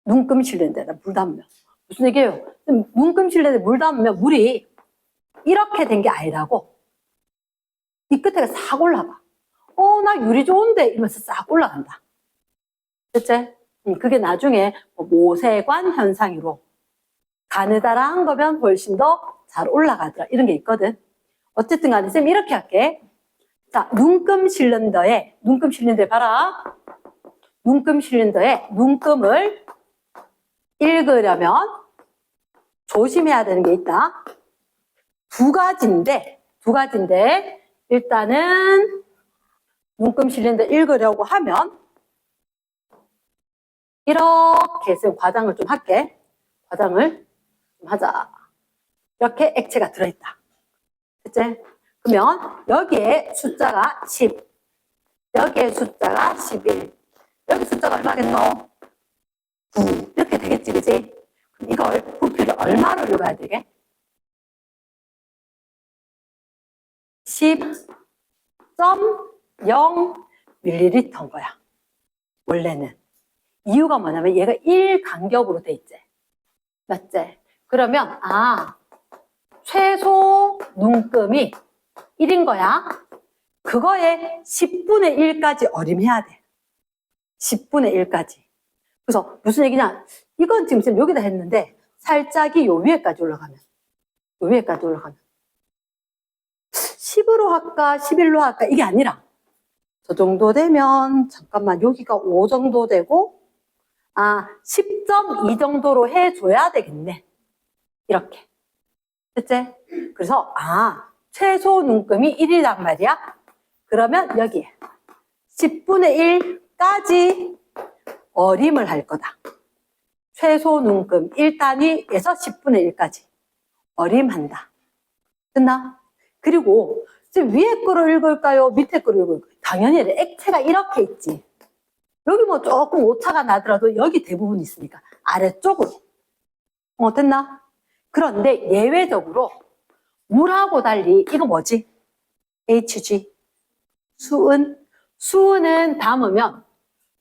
눈금 실린더에다 물 담으면. 무슨 얘기예요? 눈금 실린더에 물 담으면 물이 이렇게 된 게 아니라고. 이 끝에가 싹 올라가. 나 유리 좋은데 이러면서 싹 올라간다. 됐지? 그게 나중에 뭐 모세관 현상으로 가느다란 거면 훨씬 더 잘 올라가더라. 이런 게 있거든. 어쨌든 간에 쌤 이렇게 할게. 자, 눈금 실린더에 봐라. 눈금 실린더에 눈금을 읽으려면 조심해야 되는 게 있다. 두 가지인데 일단은 눈금 실린더 읽으려고 하면 이렇게 쌤 과장을 좀 할게. 과장을 좀 하자. 이렇게 액체가 들어있다. 됐지? 그러면 여기에 숫자가 10, 여기에 숫자가 11, 여기 숫자가 얼마겠노? 9 이렇게 되겠지, 그지? 그럼 이걸 부피를 얼마로 읽어야 되게? 10.0ml인 거야. 원래는. 이유가 뭐냐면 얘가 1 간격으로 돼 있지. 맞지? 그러면 최소 눈금이 1인 거야. 그거에 10분의 1까지 어림해야 돼. 10분의 1까지. 그래서 무슨 얘기냐? 이건 지금 여기다 했는데 살짝이 요 위에까지 올라가면 10으로 할까 11로 할까 이게 아니라 저 정도 되면 잠깐만 여기가 5 정도 되고 10.2 정도로 해줘야 되겠네. 이렇게. 됐지? 그래서 최소 눈금이 1이란 말이야. 그러면 여기에 10분의 1까지 어림을 할 거다. 최소 눈금 1단위에서 10분의 1까지 어림한다. 됐나? 그리고 지금 위에 거를 읽을까요? 밑에 거를 읽을까요? 당연히 액체가 이렇게 있지. 여기 뭐 조금 오차가 나더라도 여기 대부분 있으니까 아래쪽으로. 됐나? 그런데 예외적으로 물하고 달리 이거 뭐지? HG. 수은은 담으면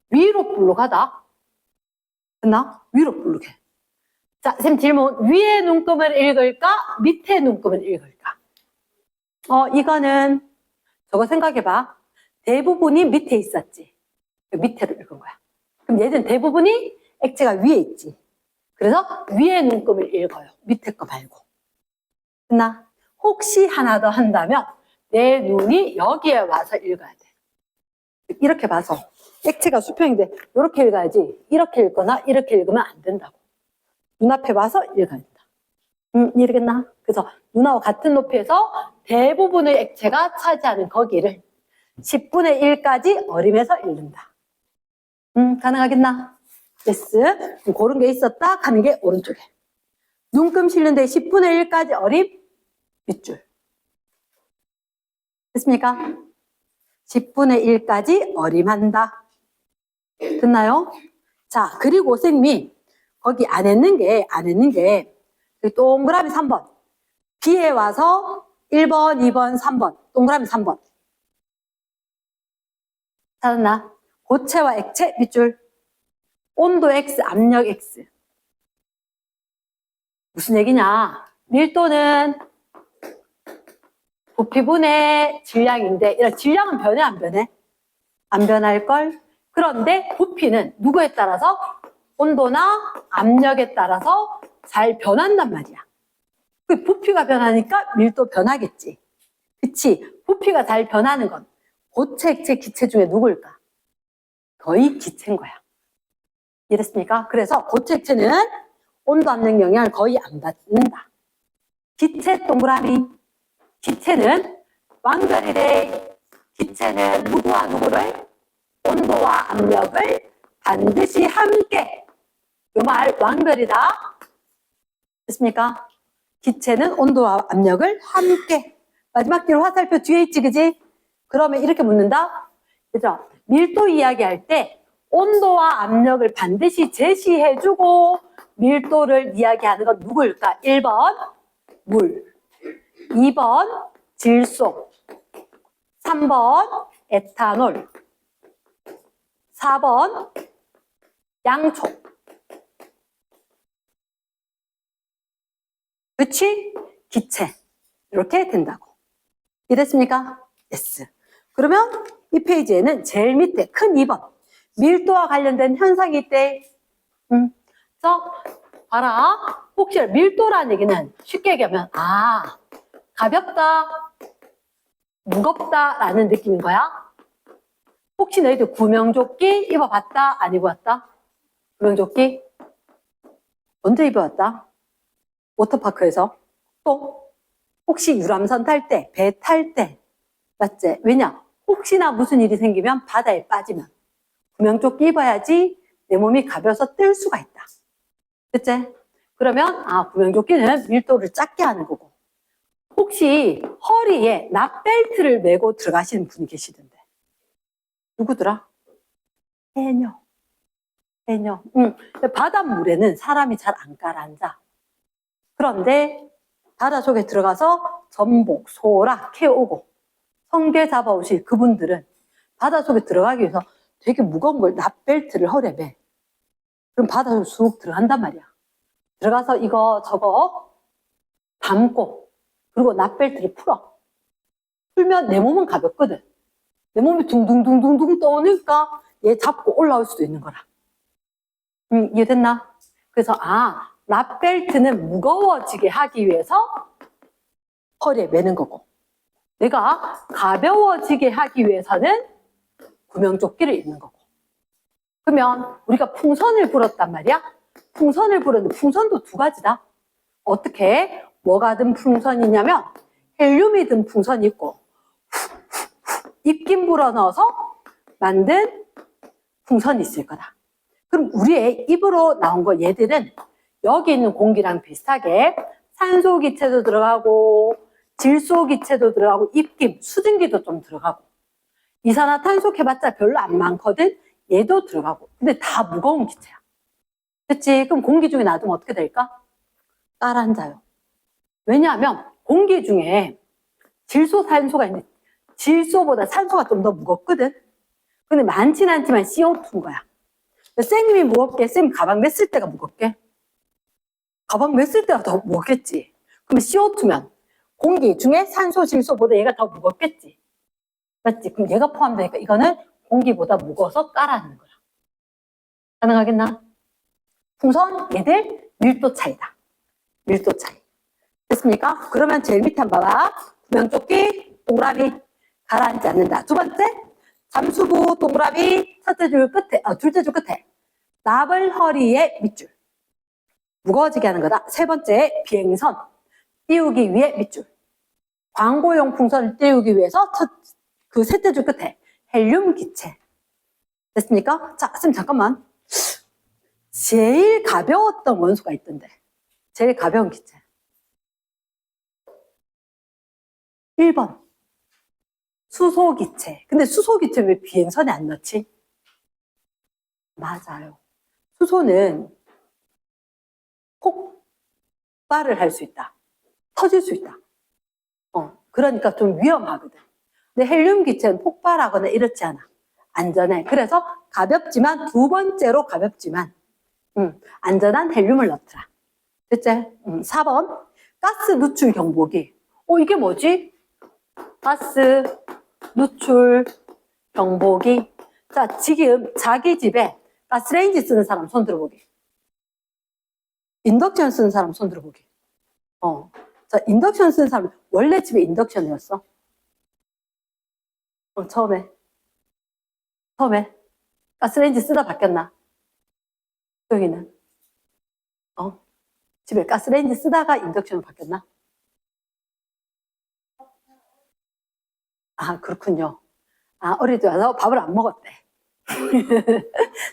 위로 불룩하다. 됐나? 위로 불룩해. 자, 쌤 질문. 위에 눈금을 읽을까? 밑에 눈금을 읽을까? 이거는 저거 생각해봐. 대부분이 밑에 있었지. 밑에로 읽은 거야. 그럼 얘는 대부분이 액체가 위에 있지. 그래서 위에 눈금을 읽어요. 밑에 거 말고. 됐나? 혹시 하나 더 한다면 내 눈이 여기에 와서 읽어야 돼. 이렇게 봐서 액체가 수평인데 이렇게 읽어야지. 이렇게 읽거나 이렇게 읽으면 안 된다고. 눈앞에 와서 읽어야 된다. 이해되겠나? 그래서 눈하고 같은 높이에서 대부분의 액체가 차지하는 거기를 10분의 1까지 어림해서 읽는다. 가능하겠나? 예스. 그런 게 있었다 하는 게 오른쪽에. 눈금 실는데 10분의 1까지 어림 밑줄. 됐습니까? 10분의 1까지 어림한다. 됐나요? 자, 그리고 쌤이 거기 안 했는 게 동그라미 3번. B에 와서 1번, 2번, 3번. 동그라미 3번. 찾았나? 고체와 액체 밑줄. 온도 X, 압력 X. 무슨 얘기냐? 밀도는 부피분의 질량인데, 이런 질량은 변해, 안 변해? 안 변할걸? 그런데 부피는 누구에 따라서? 온도나 압력에 따라서 잘 변한단 말이야. 그 부피가 변하니까 밀도 변하겠지. 그치? 부피가 잘 변하는 건 고체, 액체, 기체 중에 누구일까? 거의 기체인 거야. 이해됐습니까? 그래서 고체, 액체는 온도, 압력 영향을 거의 안 받는다. 기체 동그라미. 기체는 완결이래. 기체는 누구와 누구를? 온도와 압력을 반드시 함께. 이 말 완결이다. 됐습니까? 기체는 온도와 압력을 함께. 마지막 길 화살표 뒤에 있지, 그지? 그러면 이렇게 묻는다. 그죠? 밀도 이야기할 때 온도와 압력을 반드시 제시해주고 밀도를 이야기하는 건 누구일까? 1번 물, 2번 질소, 3번 에탄올, 4번 양초. 그치? 기체. 이렇게 된다고. 이해됐습니까? 예스. 그러면 이 페이지에는 제일 밑에 큰 2번. 밀도와 관련된 현상이 있대. 그래서 봐라. 혹시 밀도라는 얘기는 쉽게 얘기하면 가볍다, 무겁다라는 느낌인 거야. 혹시 너희들 구명조끼 입어봤다? 안 입어봤다? 구명조끼? 언제 입어봤다? 워터파크에서? 또 혹시 유람선 탈 때, 배 탈 때, 맞지? 왜냐? 혹시나 무슨 일이 생기면 바다에 빠지면 구명조끼 입어야지 내 몸이 가벼워서 뜰 수가 있다. 그치? 그러면 구명조끼는 밀도를 작게 하는 거고, 혹시 허리에 납벨트를 메고 들어가시는 분이 계시던데 누구더라? 해녀. 바닷물에는 사람이 잘 안 가라앉아. 그런데 바다 속에 들어가서 전복, 소라 캐오고 성게 잡아오실 그분들은 바다 속에 들어가기 위해서 되게 무거운 걸 납벨트를 허리에 매. 그럼 바다 속에 쑥 들어간단 말이야. 들어가서 이거 저거 감고 그리고 납벨트를 풀어. 풀면 내 몸은 가볍거든. 내 몸이 둥둥둥둥둥 떠오니까 얘 잡고 올라올 수도 있는 거라. 이해됐나? 그래서 납벨트는 무거워지게 하기 위해서 허리에 매는 거고, 내가 가벼워지게 하기 위해서는 구명조끼를 입는 거고. 그러면 우리가 풍선을 불었단 말이야? 풍선을 불었는데 풍선도 두 가지다. 어떻게? 뭐가 든 풍선이냐면 헬륨이 든 풍선이 있고 입김 불어넣어서 만든 풍선이 있을 거다. 그럼 우리의 입으로 나온 거 얘들은 여기 있는 공기랑 비슷하게 산소기체도 들어가고 질소기체도 들어가고 입김, 수증기도 좀 들어가고 이산화탄소 해봤자 별로 안 많거든. 얘도 들어가고. 근데 다 무거운 기체야. 그치? 그럼 공기 중에 놔두면 어떻게 될까? 가라앉아요. 왜냐하면 공기 중에 질소, 산소가 있는데 질소보다 산소가 좀 더 무겁거든. 근데 많진 않지만 CO2인 거야. 쌤님이 무겁게, 쌤 가방 맸을 때가 무겁게? 가방 맸을 때가 더 무겁겠지. 그럼 CO2면 공기 중에 산소, 질소보다 얘가 더 무겁겠지. 맞지? 그럼 얘가 포함되니까 이거는 공기보다 무거워서 까라는 거야. 가능하겠나? 풍선, 얘들 밀도 차이다. 밀도 차이. 됐습니까? 그러면 제일 밑에 한번 봐봐. 구명조끼, 동그라미, 가라앉지 않는다. 두 번째, 잠수부, 동그라미, 첫째 줄 끝에, 둘째 줄 끝에. 나벌 허리에 밑줄. 무거워지게 하는 거다. 세 번째, 비행선. 띄우기 위해 밑줄. 광고용 풍선을 띄우기 위해서 그 셋째 줄 끝에 헬륨 기체. 됐습니까? 자, 쌤 잠깐만. 제일 가벼웠던 원소가 있던데. 제일 가벼운 기체. 1번. 수소기체. 근데 수소기체 왜 비행선에 안 넣지? 맞아요. 수소는 폭발을 할 수 있다. 터질 수 있다. 그러니까 좀 위험하거든. 근데 헬륨 기체는 폭발하거나 이렇지 않아. 안전해. 그래서 가볍지만, 두 번째로 가볍지만, 안전한 헬륨을 넣더라. 됐지? 4번. 가스 누출 경보기. 이게 뭐지? 가스 누출 경보기. 자, 지금 자기 집에 가스레인지 쓰는 사람 손 들어보기. 인덕션 쓰는 사람 손 들어보기. 자, 인덕션 쓰는 사람 원래 집에 인덕션이었어? 처음에 가스레인지 쓰다 바뀌었나? 여기는 집에 가스레인지 쓰다가 인덕션으로 바뀌었나? 그렇군요. 어릴 때 와서 밥을 안 먹었대.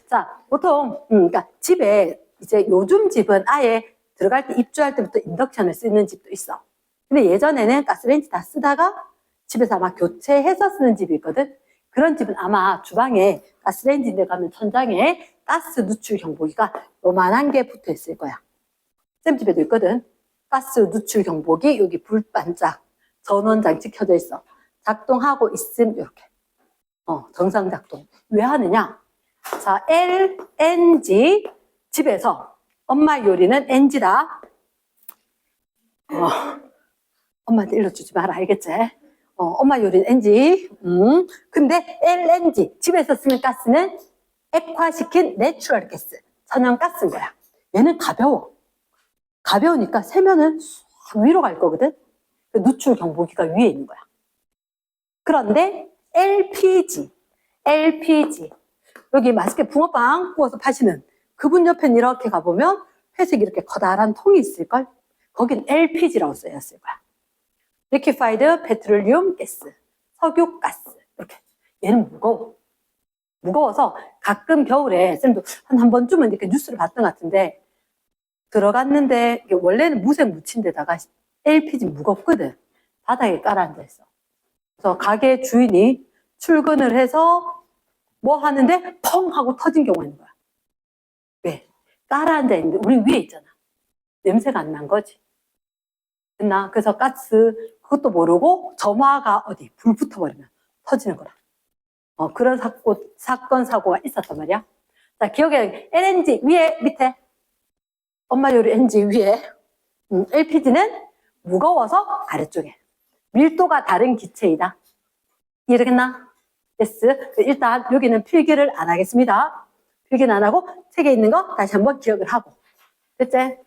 자, 보통 그러니까 집에 이제 요즘 집은 아예 들어갈 때 입주할 때부터 인덕션을 쓰는 집도 있어. 근데 예전에는 가스레인지 다 쓰다가 집에서 아마 교체해서 쓰는 집이 있거든. 그런 집은 아마 주방에 가스레인지인데 가면 천장에 가스 누출 경보기가 요만한 게 붙어 있을 거야. 쌤 집에도 있거든. 가스 누출 경보기, 여기 불 반짝 전원 장치 켜져 있어. 작동하고 있음 이렇게. 정상 작동. 왜 하느냐? 자, LNG 집에서 엄마 요리는 NG다. 엄마한테 일러주지 마라, 알겠지? 엄마 요리는 NG. 근데 LNG 집에서 쓰는 가스는 액화시킨 내추럴 가스, 천연가스인 거야. 얘는 가벼워. 가벼우니까 세면은 쑥 위로 갈 거거든. 그 누출 경보기가 위에 있는 거야. 그런데 LPG 여기 맛있게 붕어빵 구워서 파시는 그분 옆엔 이렇게 가보면 회색 이렇게 커다란 통이 있을걸? 거긴 LPG라고 써있을 거야. Liquefied Petroleum Gas, 석유가스. 이렇게. 얘는 무거워서 가끔 겨울에 쌤도 한 번쯤은 이렇게 뉴스를 봤던 것 같은데 들어갔는데 원래는 무색 묻힌 데다가 LPG 무겁거든. 바닥에 깔아앉아 있어. 그래서 가게 주인이 출근을 해서 뭐 하는데 펑 하고 터진 경우가 있는 거야. 왜? 깔아앉아 있는데 우리 위에 있잖아. 냄새가 안 난 거지. 됐나? 그래서 가스 그것도 모르고 점화가 어디 불 붙어버리면 터지는 거라. 그런 사건 사고가 있었단 말이야. 자, 기억해. LNG 위에 밑에 엄마 요리 NG 위에 LPG는 무거워서 아래쪽에 밀도가 다른 기체이다. 이해되겠나? yes. 일단 여기는 필기를 안 하겠습니다. 필기는 안 하고 책에 있는 거 다시 한번 기억을 하고. 됐지?